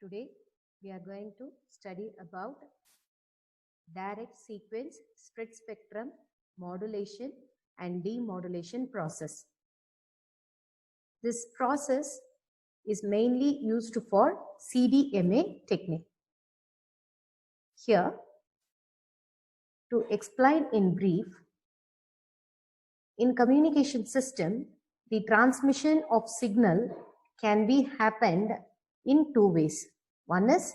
Today we are going to study about direct sequence split spectrum modulation and demodulation process. This process is mainly used for CDMA technique. Here, to explain in brief, in communication system, the transmission of signal can be happened in two ways. One is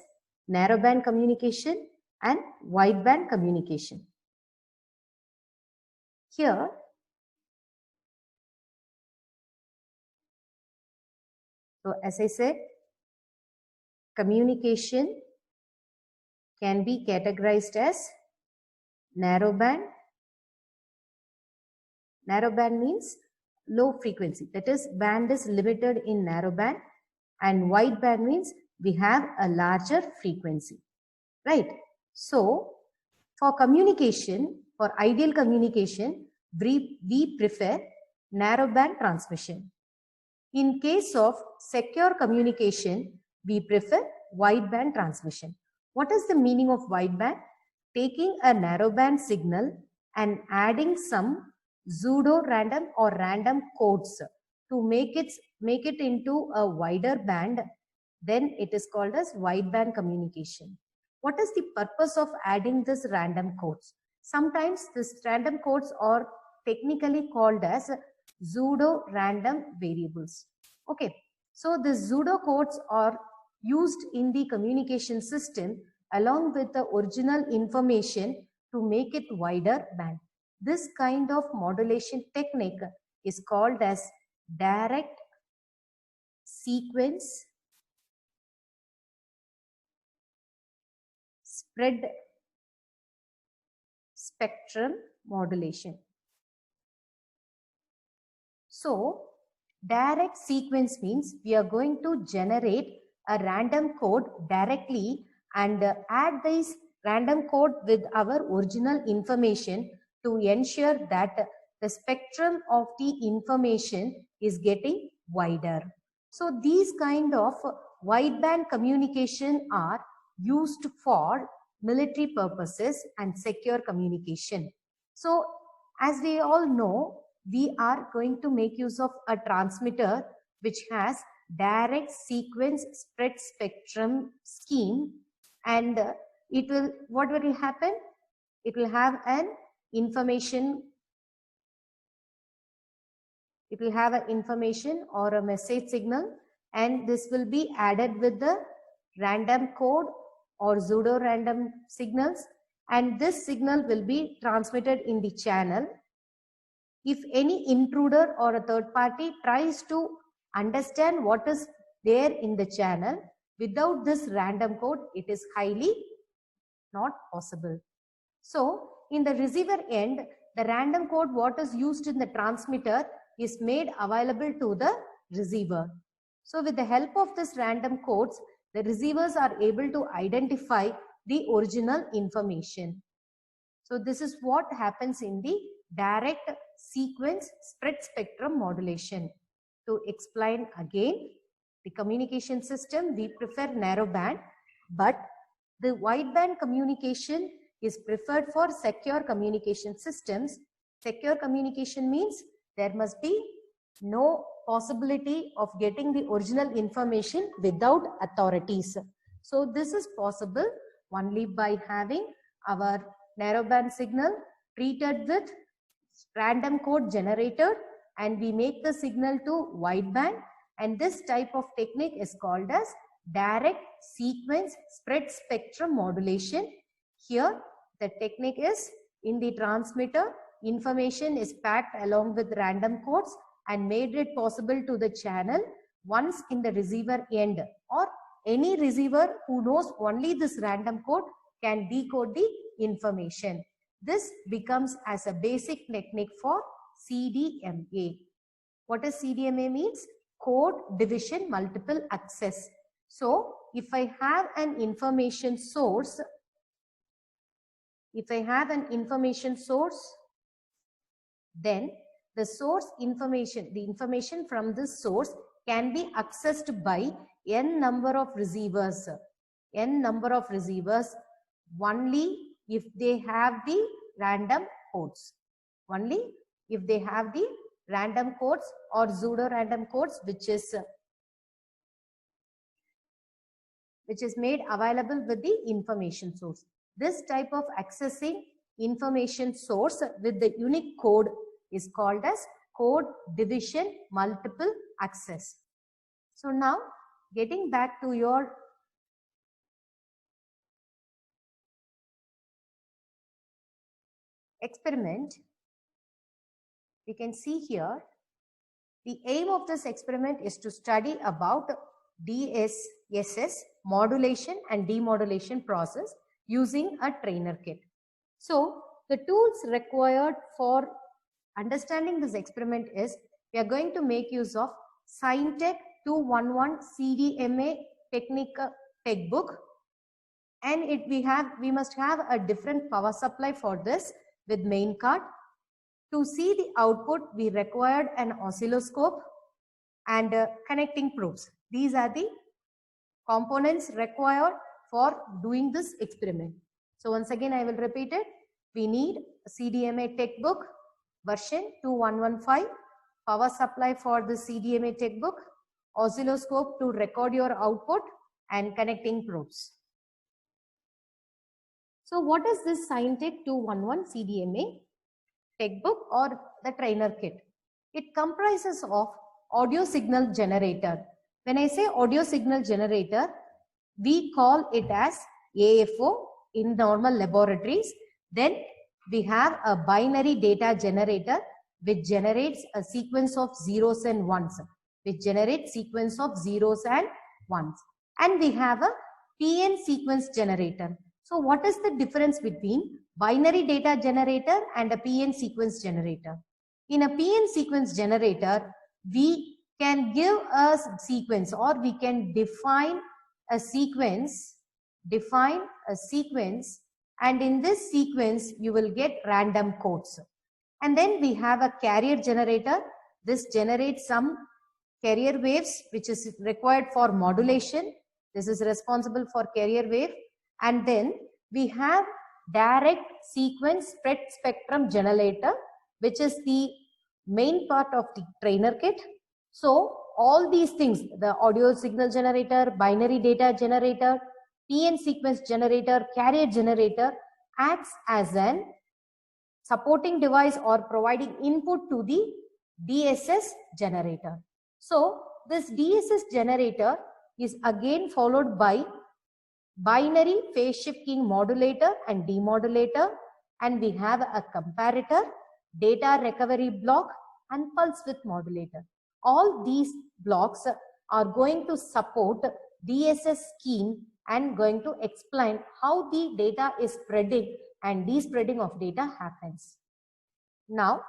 narrowband communication and wideband communication. Here, so as I said, communication can be categorized as narrowband. Narrowband means low frequency, that is band is limited in narrowband, and wideband means we have a larger frequency, right? So for communication, for ideal communication, we prefer narrowband transmission. In case of secure communication, we prefer wideband transmission. What is the meaning of wideband? Taking a narrowband signal and adding some pseudo-random or random codes to make it into a wider band, then it is called as wideband communication. What is the purpose of adding this random codes? Sometimes these random codes are technically called as pseudo-random variables. Okay, so the pseudo codes are used in the communication system along with the original information to make it wider band. This kind of modulation technique is called as direct sequence spread spectrum modulation. So, direct sequence means we are going to generate a random code directly and add this random code with our original information to ensure that the spectrum of the information is getting wider. So these kind of wideband communication are used for military purposes and secure communication. So as we all know, we are going to make use of a transmitter which has direct sequence spread spectrum scheme, and what will happen? It will have an information. It will have an information or a message signal, and this will be added with the random code or pseudo random signals, and this signal will be transmitted in the channel. If any intruder or a third party tries to understand what is there in the channel, without this random code, it is highly not possible. So, in the receiver end, the random code what is used in the transmitter is made available to the receiver. So, with the help of this random codes, the receivers are able to identify the original information. So, this is what happens in the direct sequence spread spectrum modulation. To explain again, the communication system, we prefer narrowband, but the wideband communication is preferred for secure communication systems. Secure communication means there must be no possibility of getting the original information without authorities. So this is possible only by having our narrowband signal treated with random code generator, and we make the signal to wideband, and this type of technique is called as direct sequence spread spectrum modulation. Here the technique is in the transmitter, information is packed along with random codes and made it possible to the channel. Once in the receiver end, or any receiver who knows only this random code can decode the information. This becomes as a basic technique for CDMA. What does CDMA means? Code division multiple access. So, if I have an information source, then the source information, the information from this source can be accessed by n number of receivers, only if they have the random codes. Only if they have the random codes or pseudo random codes, which is made available with the information source. This type of accessing information source with the unique code is called as code division multiple access. So now getting back to your experiment, we can see here the aim of this experiment is to study about DSSS modulation and demodulation process using a trainer kit. So the tools required for understanding this experiment is we are going to make use of Scientech 211 CDMA Technica textbook, and we must have a different power supply for this with main card. To see the output, we required an oscilloscope and connecting probes. These are the components required for doing this experiment. So once again, I will repeat it. We need a CDMA textbook version 2115, power supply for the CDMA textbook, oscilloscope to record your output, and connecting probes. So what is this Scientech 211 CDMA textbook or the trainer kit? It comprises of audio signal generator. When I say audio signal generator, we call it as AFO in normal laboratories. Then we have a binary data generator which generates a sequence of zeros and ones, And we have a PN sequence generator. So what is the difference between binary data generator and a PN sequence generator? In a PN sequence generator, we can give a sequence, or we can define a sequence, and in this sequence you will get random codes. And then we have a carrier generator. This generates some carrier waves which is required for modulation. This is responsible for carrier wave. And then we have direct sequence spread spectrum generator, which is the main part of the trainer kit. So all these things, the audio signal generator, binary data generator, PN sequence generator, carrier generator, acts as an supporting device or providing input to the DSS generator. So this DSS generator is again followed by binary phase shift keying modulator and demodulator, and we have a comparator, data recovery block, and pulse width modulator. All these blocks are going to support DSS scheme and going to explain how the data is spreading and despreading of data happens. Now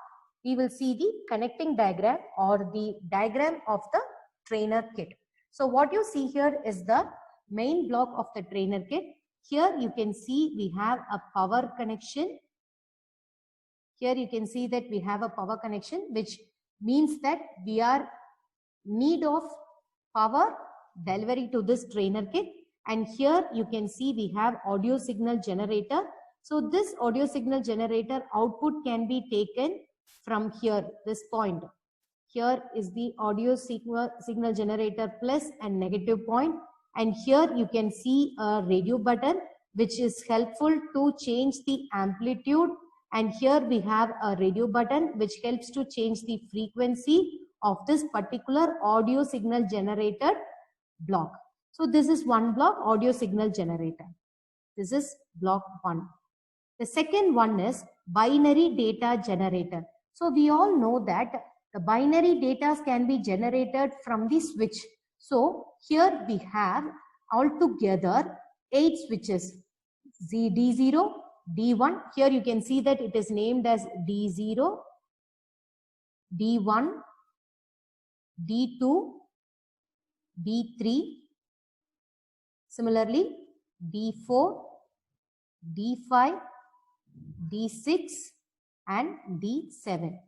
we will see the connecting diagram or the diagram of the trainer kit. So what you see here is the main block of the trainer kit. Here you can see we have a power connection. Here you can see that we have a power connection, which means that we are need of power delivery to this trainer kit. And here you can see we have audio signal generator. So this audio signal generator output can be taken from here, this point. Here is the audio signal generator plus and negative point. And here you can see a radio button, which is helpful to change the amplitude. And here we have a radio button, which helps to change the frequency of this particular audio signal generator block. So this is one block, audio signal generator. This is block 1. The second one is binary data generator. So we all know that the binary data can be generated from the switch. So here we have altogether 8 switches, D0, D1. Here you can see that it is named as D0, D1, D2, D3, similarly D4, D5, D6 and D7.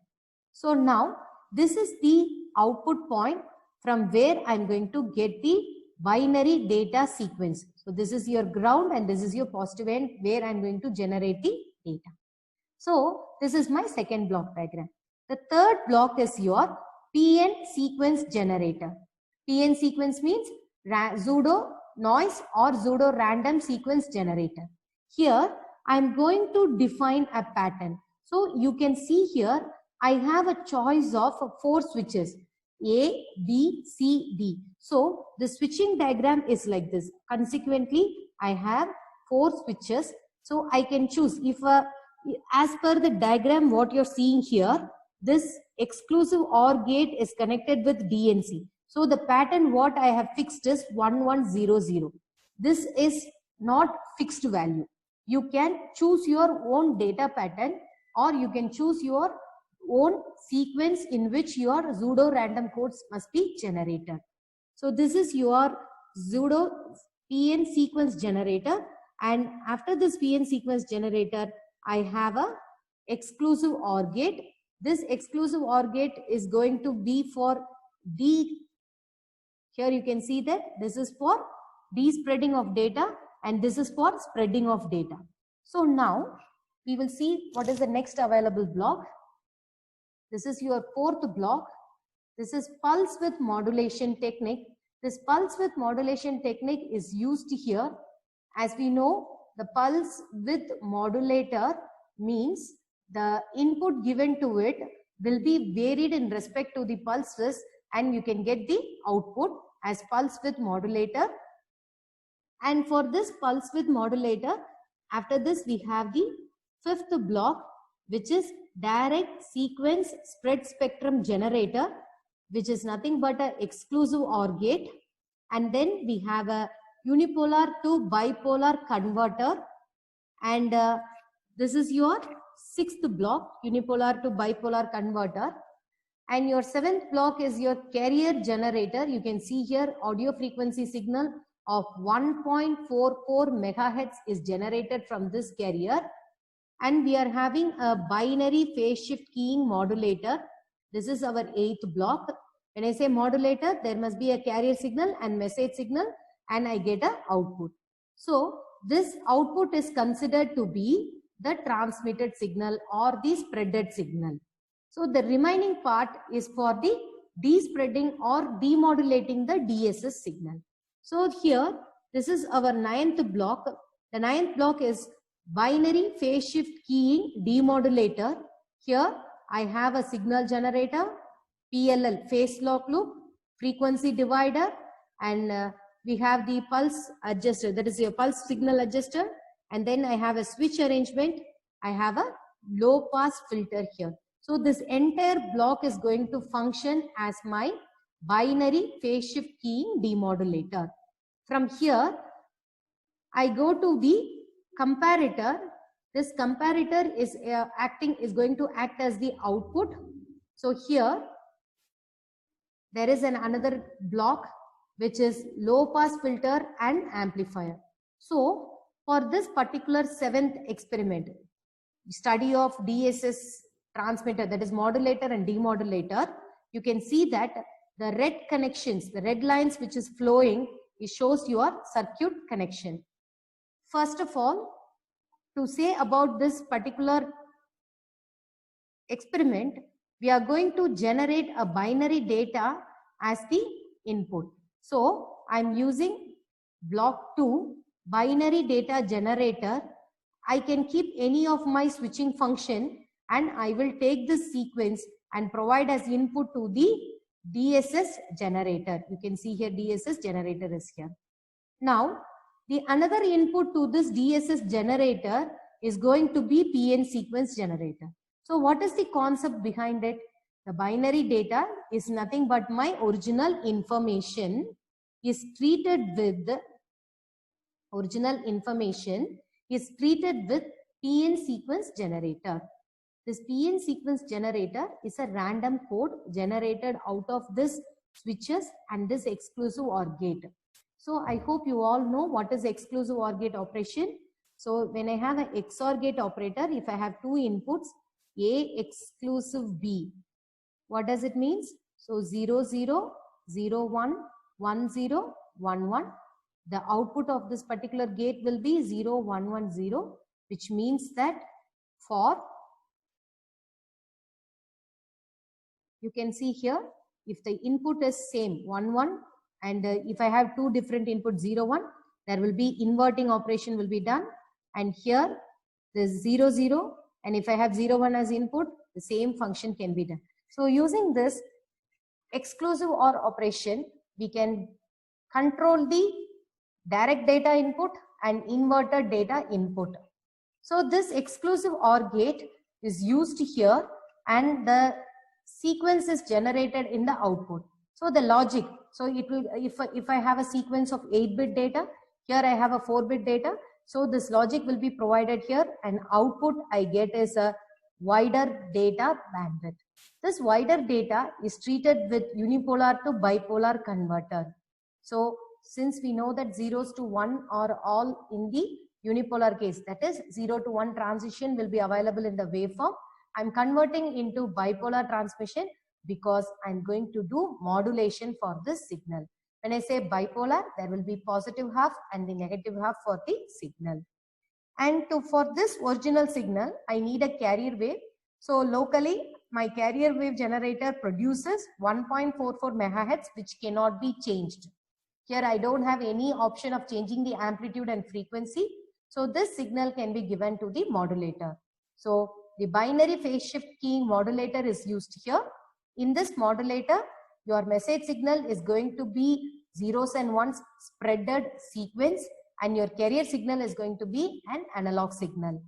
So now this is the output point from where I am going to get the binary data sequence. So this is your ground and this is your positive end where I'm going to generate the data. So this is my second block diagram. The third block is your PN sequence generator. PN sequence means pseudo noise or pseudo random sequence generator. Here I am going to define a pattern. So you can see here I have a choice of 4 switches A, B, C, D. So the switching diagram is like this. Consequently, I have 4 switches. So I can choose if as per the diagram what you're seeing here, this exclusive OR gate is connected with DNC. So the pattern what I have fixed is 1100. This is not fixed value. You can choose your own data pattern or you can choose your own sequence in which your pseudo random codes must be generated. So this is your pseudo PN sequence generator, and after this PN sequence generator I have a exclusive OR gate. This exclusive OR gate is going to be for D. Here you can see that this is for de-spreading of data and this is for spreading of data. So now we will see what is the next available block. This is your fourth block. This is pulse width modulation technique. This pulse width modulation technique is used here. As we know, the pulse width modulator means the input given to it will be varied in respect to the pulse width and you can get the output as pulse width modulator. And for this pulse width modulator, after this we have the fifth block, which is direct sequence spread spectrum generator, which is nothing but an exclusive OR gate. And then we have a unipolar to bipolar converter, and this is your sixth block, unipolar to bipolar converter. And your seventh block is your carrier generator. You can see here audio frequency signal of 1.44 megahertz is generated from this carrier. And we are having a binary phase shift keying modulator. This is our eighth block. When I say modulator, there must be a carrier signal and message signal, and I get an output. So this output is considered to be the transmitted signal or the spreaded signal. So the remaining part is for the de-spreading or demodulating the DSS signal. So here, this is our ninth block. The ninth block is binary phase shift keying demodulator. Here I have a signal generator, PLL phase lock loop, frequency divider, and we have the pulse adjuster, that is your pulse signal adjuster, and then I have a switch arrangement. I have a low pass filter here. So this entire block is going to function as my binary phase shift keying demodulator. From here, I go to the comparator. This comparator is going to act as the output. So here there is another block which is low pass filter and amplifier. So for this particular seventh experiment, study of DSS transmitter, that is modulator and demodulator, you can see that the red connections, the red lines which is flowing, it shows your circuit connection. First of all, to say about this particular experiment, we are going to generate a binary data as the input. So I'm using block 2, binary data generator. I can keep any of my switching function and I will take this sequence and provide as input to the DSS generator. You can see here DSS generator is here. Now the another input to this DSS generator is going to be PN sequence generator. So what is the concept behind it? The binary data is nothing but my original information is treated with PN sequence generator. This PN sequence generator is a random code generated out of this switches and this exclusive OR gate. So I hope you all know what is exclusive OR gate operation. So when I have an XOR gate operator, if I have two inputs, A exclusive B, what does it mean? So 0, 0, 0, 1, 1, 0, 1 1. The output of this particular gate will be 0 1 1 0, which means that for, you can see here, if the input is same 1 1, and if I have two different inputs 0 1, there will be inverting operation will be done, and here this 0 0, and if I have 0 1 as input, the same function can be done. So using this exclusive OR operation, we can control the direct data input and inverted data input. So this exclusive OR gate is used here, and the sequence is generated in the output. So the logic, so it will, if I have a sequence of 8-bit data, here I have a 4-bit data, so this logic will be provided here, and output I get is a wider data bandwidth. This wider data is treated with unipolar to bipolar converter. So since we know that 0s to 1 are all in the unipolar case, that is 0 to 1 transition will be available in the waveform, I'm converting into bipolar transmission because I'm going to do modulation for this signal. When I say bipolar, there will be positive half and the negative half for the signal. And for this original signal, I need a carrier wave. So locally, my carrier wave generator produces 1.44 megahertz, which cannot be changed. Here I don't have any option of changing the amplitude and frequency. So this signal can be given to the modulator. So the binary phase shift keying modulator is used here. In this modulator, your message signal is going to be zeros and ones spreaded sequence, and your carrier signal is going to be an analog signal,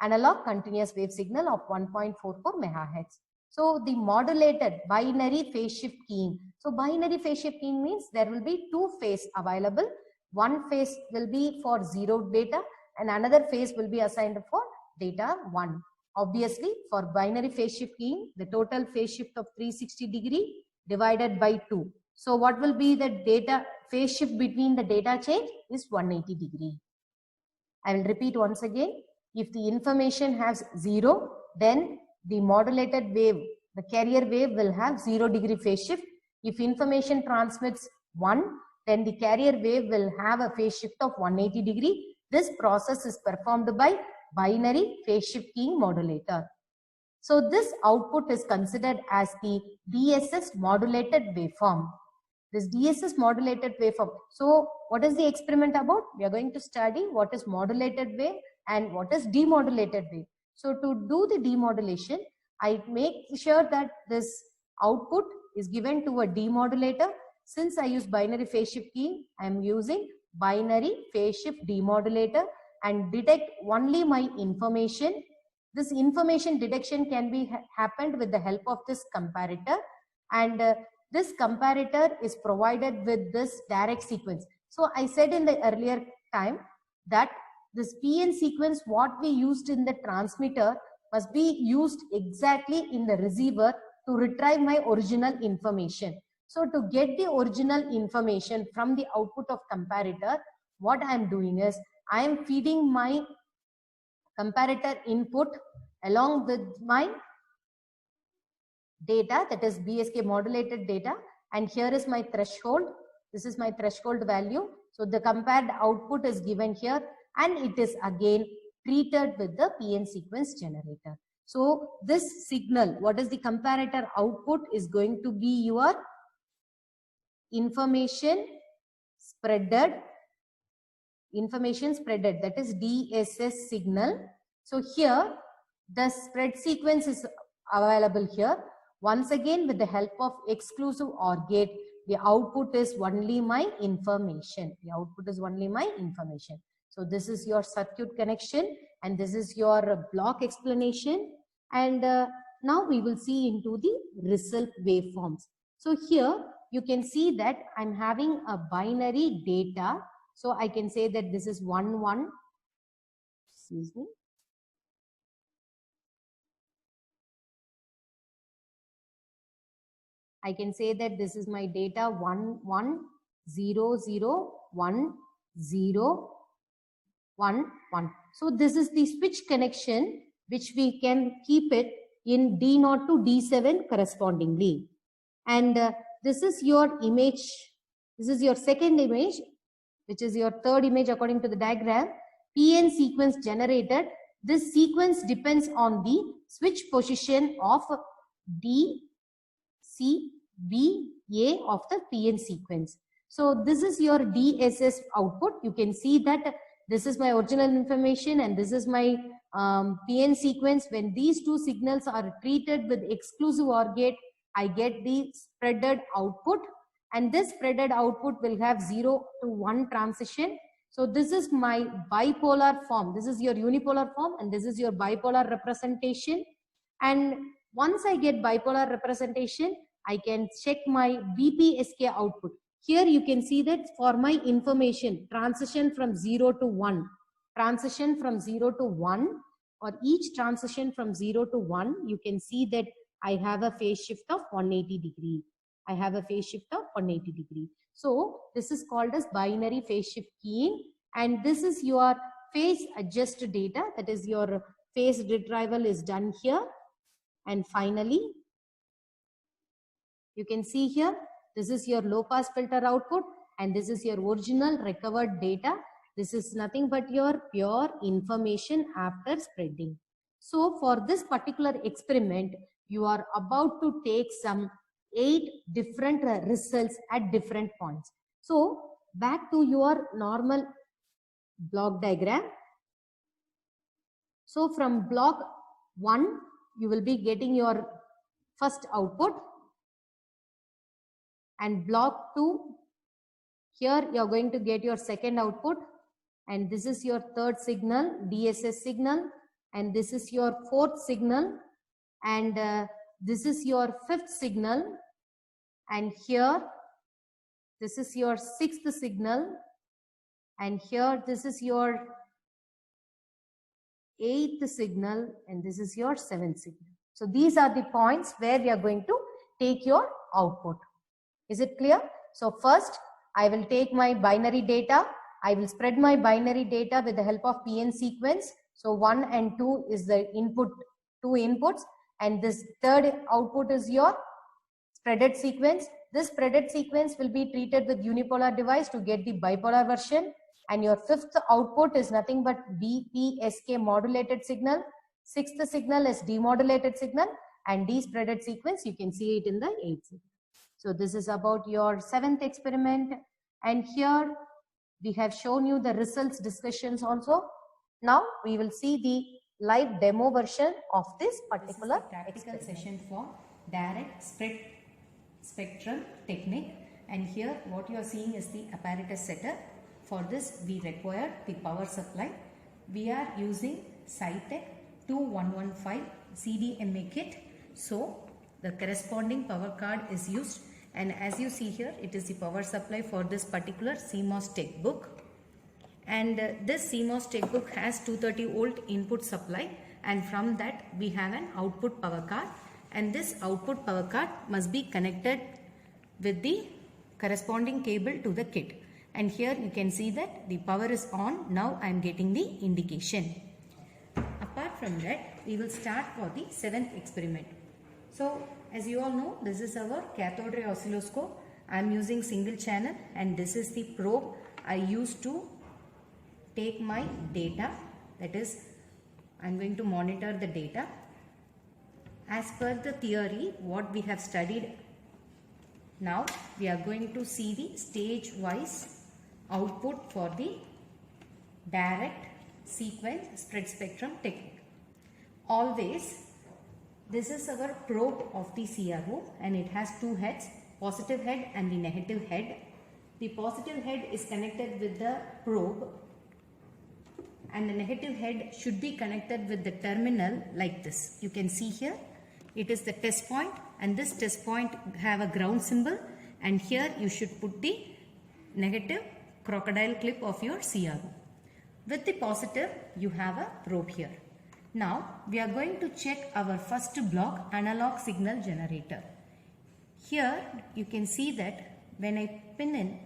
analog continuous wave signal of 1.44 megahertz. So the modulated binary phase shift keying. So binary phase shift keying means there will be two phase available. One phase will be for 0 data and another phase will be assigned for data 1. Obviously, for binary phase shift keying, the total phase shift of 360 degree divided by 2. So what will be the data phase shift between the data change is 180 degree. I will repeat once again. If the information has 0, then the modulated wave, the carrier wave will have 0 degree phase shift. If information transmits 1, then the carrier wave will have a phase shift of 180 degree. This process is performed by binary phase shift keying modulator. So this output is considered as the DSS modulated waveform. This DSS modulated waveform. So what is the experiment about? We are going to study what is modulated wave and what is demodulated wave. So to do the demodulation, I make sure that this output is given to a demodulator. Since I use binary phase shift keying, I am using binary phase shift demodulator and detect only my information. This information detection can be happened with the help of this comparator, and this comparator is provided with this direct sequence. So I said in the earlier time that this PN sequence what we used in the transmitter must be used exactly in the receiver to retrieve my original information. So to get the original information from the output of comparator, what I am doing is I am feeding my comparator input along with my data, that is BSK modulated data, and here is my threshold. This is my threshold value. So the compared output is given here, and it is again treated with the PN sequence generator. So this signal, what is the comparator output, is going to be your information spreaded, that is DSS signal. So here the spread sequence is available here. Once again, with the help of exclusive OR gate, the output is only my information. The output is only my information. So this is your circuit connection and this is your block explanation. And now we will see into the result waveforms. So here you can see that I'm having a binary data. So I can say that this is 1 1. Excuse me. I can say that this is my data 1 1 0 0 1 0 1 1. So this is the switch connection which we can keep it in D0 to D7 correspondingly. And this is your image This is your second image, which is your third image according to the diagram. PN sequence generated. This sequence depends on the switch position of D, C, B, A of the PN sequence. So this is your DSS output. You can see that this is my original information and this is my PN sequence. When these two signals are treated with exclusive OR gate, I get the spreaded output, and this spreaded output will have 0 to 1 transition. So this is my bipolar form. This is your unipolar form and this is your bipolar representation. And once I get bipolar representation, I can check my BPSK output. Here you can see that for my information, transition from 0 to 1, transition from 0 to 1, or each transition from 0 to 1, you can see that I have a phase shift of 180 degree. I have a phase shift of 180 degree. So this is called as binary phase shift keying, and this is your phase adjust data. That is your phase retrieval is done here. And finally, you can see here, this is your low pass filter output and this is your original recovered data. This is nothing but your pure information after spreading. So for this particular experiment, you are about to take some 8 different results at different points. So back to your normal block diagram. So from block 1, you will be getting your first output, and block 2, here you are going to get your second output, and this is your third signal, DSS signal, and this is your fourth signal, and this is your fifth signal, and here this is your sixth signal, and here this is your eighth signal, and this is your seventh signal. So these are the points where we are going to take your output. Is it clear? So first, I will take my binary data. I will spread my binary data with the help of PN sequence. So 1 and 2 is the input, 2 inputs, and this third output is your spreaded sequence. This spreaded sequence will be treated with unipolar device to get the bipolar version, and your fifth output is nothing but BPSK modulated signal. Sixth signal is demodulated signal, and de-spreaded sequence, you can see it in the 8th signal. So this is about your 7th experiment, and here we have shown you the results discussions also. Now we will see the live demo version of this particular practical session for direct spread spectrum technique, and here what you are seeing is the apparatus setup. For this we require the power supply. We are using Cytec 2115 CDMA kit, so the corresponding power card is used, and as you see here, it is the power supply for this particular CMOS textbook. And this CMOS textbook has 230 volt input supply, and from that we have an output power card, and this output power card must be connected with the corresponding cable to the kit. And here you can see that the power is on. Now I am getting the indication. Apart from that, we will start for the 7th experiment. So as you all know, this is our cathode ray oscilloscope. I am using single channel, and this is the probe I use to take my data. That is, I am going to monitor the data. As per the theory what we have studied, now we are going to see the stage wise output for the direct sequence spread spectrum technique. Always, this is our probe of the CRO, and it has 2 heads, positive head and the negative head. The positive head is connected with the probe, and the negative head should be connected with the terminal like this. You can see here, it is the test point, and this test point have a ground symbol, and here you should put the negative crocodile clip of your CRO. With the positive, you have a probe here. Now we are going to check our first block, analog signal generator. Here you can see that when I pin in,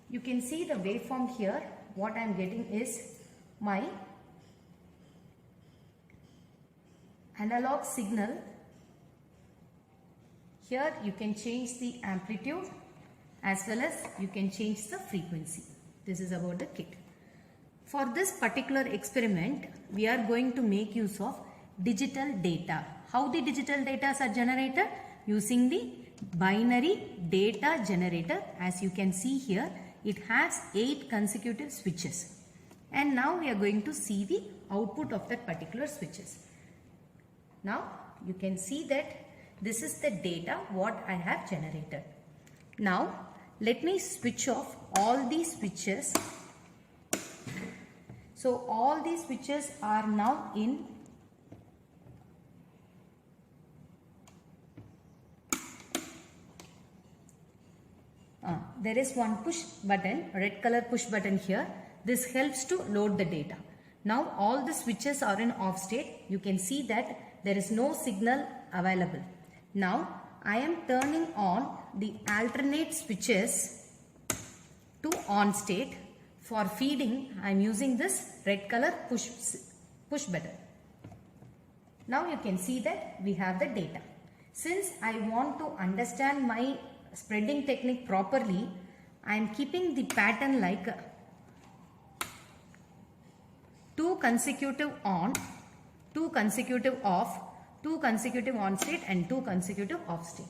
you can see the waveform here. What I am getting is my analog signal. Here you can change the amplitude, as well as you can change the frequency. This is about the kit. For this particular experiment, we are going to make use of digital data. How the digital data are generated? Using the binary data generator. As you can see here, it has 8 consecutive switches. And now we are going to see the output of that particular switches. Now you can see that this is the data what I have generated. Now let me switch off all these switches. So all these switches are now in there is one push button, red color push button here. This helps to load the data. Now all the switches are in off state. You can see that there is no signal available. Now I am turning on the alternate switches to on state. For feeding, I am using this red color push button. Now you can see that we have the data. Since I want to understand my spreading technique properly, I am keeping the pattern like 2 consecutive on, 2 consecutive off, 2 consecutive on state and 2 consecutive off state.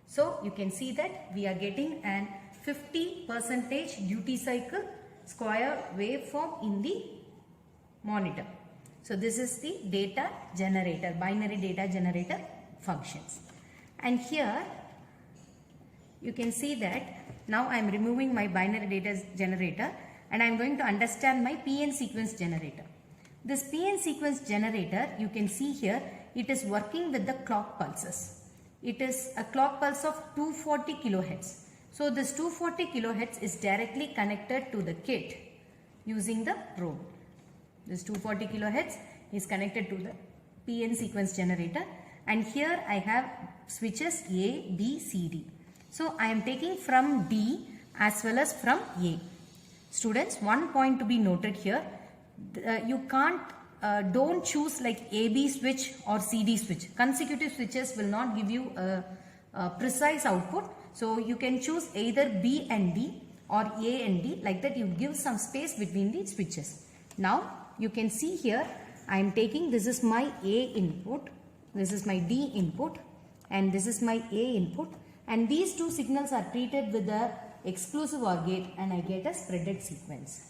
So you can see that we are getting an 50% duty cycle square waveform in the monitor. So this is the data generator, binary data generator functions. And here you can see that now I am removing my binary data generator and I am going to understand my PN sequence generator. This PN sequence generator, you can see here, it is working with the clock pulses. It is a clock pulse of 240 kilohertz. So this 240 kilohertz is directly connected to the kit using the probe. This 240 kilohertz is connected to the PN sequence generator, and here I have switches A, B, C, D. So I am taking from D as well as from A. Students, one point to be noted here, you can't don't choose like AB switch or CD switch. Consecutive switches will not give you a precise output. So you can choose either B and D or A and D, like that you give some space between the switches. Now you can see here I am taking, this is my A input, this is my D input and this is my A input, and these two signals are treated with the exclusive OR gate and I get a spreaded sequence.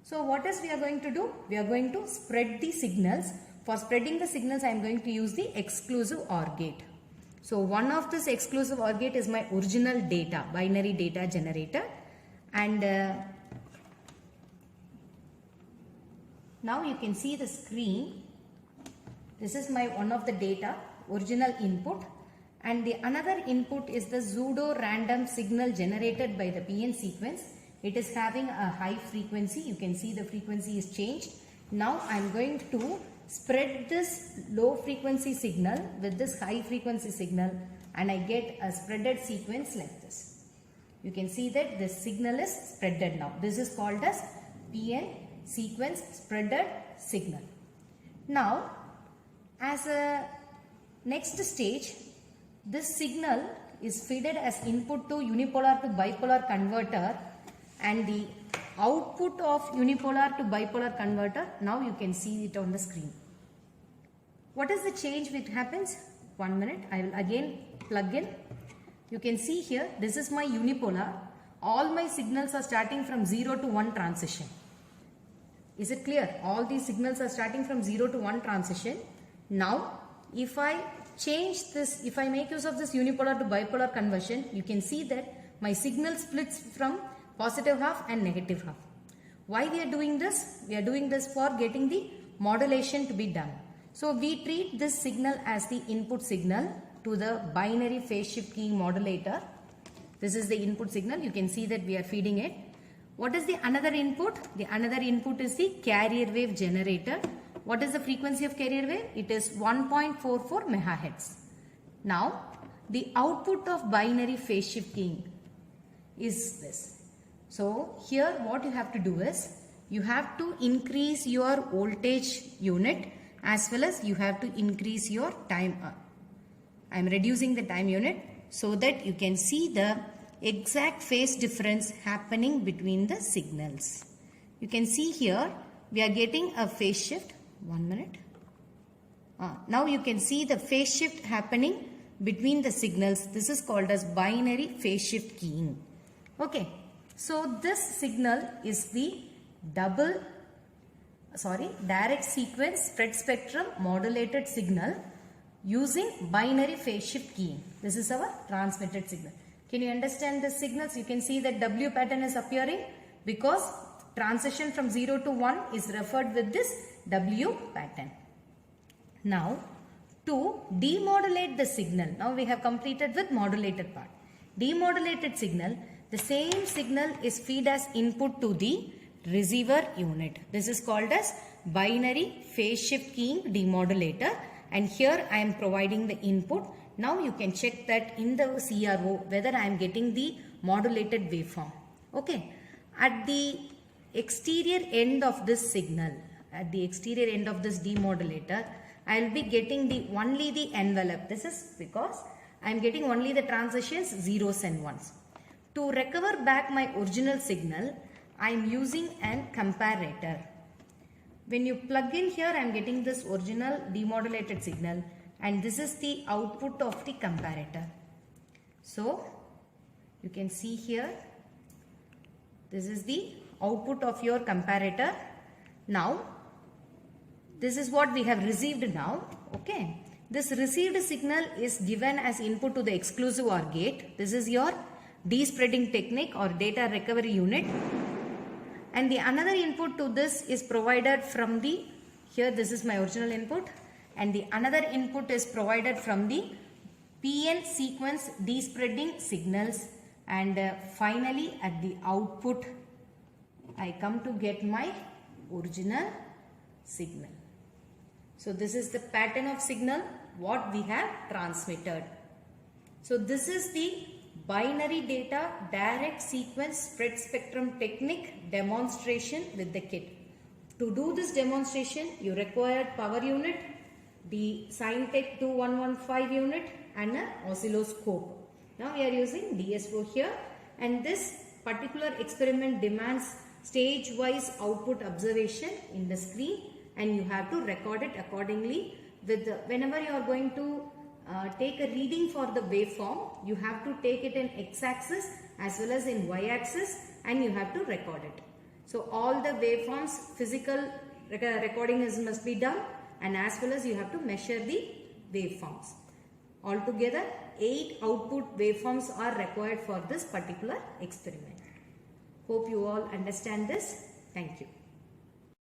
So what is we are going to do? We are going to spread the signals. For spreading the signals I am going to use the exclusive OR gate. So one of this exclusive OR gate is my original data, binary data generator, and now you can see the screen. This is my one of the data, original input, and the another input is the pseudo random signal generated by the PN sequence. It is having a high frequency. You can see the frequency is changed. Now I am going to spread this low frequency signal with this high frequency signal and I get a spreaded sequence like this. You can see that the signal is spreaded now. This is called as PN sequence spreaded signal. Now as a next stage, this signal is fed as input to unipolar to bipolar converter, and the output of unipolar to bipolar converter, now you can see it on the screen. What is the change which happens? 1 minute, I will again plug in. You can see here, this is my unipolar. All my signals are starting from 0 to 1 transition. Is it clear? All these signals are starting from 0 to 1 transition. Now, if I change this, if I make use of this unipolar to bipolar conversion, you can see that my signal splits from positive half and negative half. Why we are doing this? We are doing this for getting the modulation to be done. So we treat this signal as the input signal to the binary phase shift keying modulator. This is the input signal. You can see that we are feeding it. What is the another input? The another input is the carrier wave generator. What is the frequency of carrier wave? It is 1.44 megahertz. Now the output of binary phase shift keying is this. So here what you have to do is, you have to increase your voltage unit as well as you have to increase your time. I am reducing the time unit so that you can see the exact phase difference happening between the signals. You can see here we are getting a phase shift. 1 minute. Now you can see the phase shift happening between the signals. This is called as binary phase shift keying. Okay. So this signal is the direct sequence spread spectrum modulated signal using binary phase shift keying. This is our transmitted signal. Can you understand the signals? You can see that W pattern is appearing because transition from 0 to 1 is referred with this W pattern. Now, to demodulate the signal, now we have completed with modulated part. Demodulated signal, the same signal is fed as input to the receiver unit. This is called as binary phase shift keying demodulator, and here I am providing the input. Now you can check that in the CRO whether I am getting the modulated waveform. Okay. At the exterior end of this signal, at the exterior end of this demodulator, I will be getting only the envelope. This is because I am getting only the transitions, zeros and ones. To recover back my original signal, I am using an comparator. When you plug in here, I am getting this original demodulated signal, and this is the output of the comparator. So you can see here, this is the output of your comparator. Now this is what we have received now. Okay, this received signal is given as input to the exclusive OR gate. This is your despreading technique or data recovery unit, and the another input to this is provided from the, here this is my original input, and the another input is provided from the PN sequence despreading signals, and finally at the output I come to get my original signal. So this is the pattern of signal what we have transmitted. So this is the binary data direct sequence spread spectrum technique demonstration with the kit. To do this demonstration, you require power unit, the Scientech 2115 unit, and an oscilloscope. Now we are using DSO here, and this particular experiment demands stage-wise output observation in the screen, and you have to record it accordingly. With whenever you are going to take a reading for the waveform, you have to take it in x-axis as well as in y-axis, and you have to record it. So all the waveforms physical recording must be done, and as well as you have to measure the waveforms. Altogether 8 output waveforms are required for this particular experiment. Hope you all understand this. Thank you.